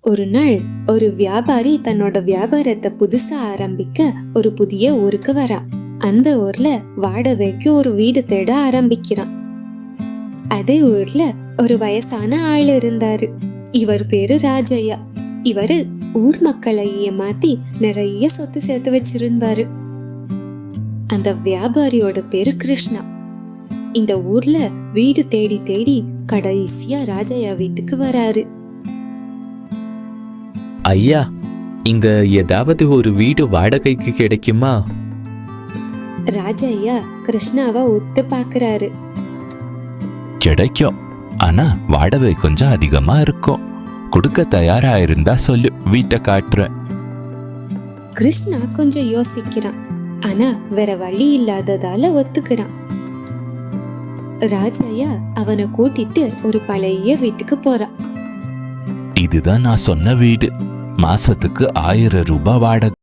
ஒரு நாள் ஒரு வியாபாரி தன்னோட வியாபாரத்தை புதுசா ஆரம்பிக்க ஒரு புதிய ஊருக்கு வரான். அந்த ஊர்ல வாடகைக்கு ஒரு வீடு தேட ஆரம்பிக்கிறான். அதே ஊர்ல ஒரு வயசான ஆள் இருந்தாரு. இவர் பேரு ராஜையா. இவரு ஊர் மக்களை ஏமாத்தி நிறைய சொத்து சேர்த்து வச்சிருந்தாரு. அந்த வியாபாரியோட பேரு கிருஷ்ணா. இந்த ஊர்ல வீடு தேடி தேடி கடைசியா ராஜையா வீட்டுக்கு வராரு. ஐயா, இங்க ஏதாவது ஒரு வீடு வாடகைக்கு கிடைக்குமா? ராஜையா கிருஷ்ணாவை ஒத்து பாக்குறாரு. கிடைக்கும், ஆனா வாடகை கொஞ்சம் அதிகமா இருக்கும். கொடுக்க தயாரா இருந்தா சொல்லு, வீட்டை காட்டுறேன். கிருஷ்ணா கொஞ்சம் யோசிக்கிறான். ஆனா வேற வழி இல்லாததால ஒத்துக்கிறான். ராஜையா அவனை கூட்டிட்டு ஒரு பழைய வீட்டுக்கு போறான். இதுதான் நான் சொன்ன வீடு. மாசத்துக்கு 1000 ரூபாய் வாடகை.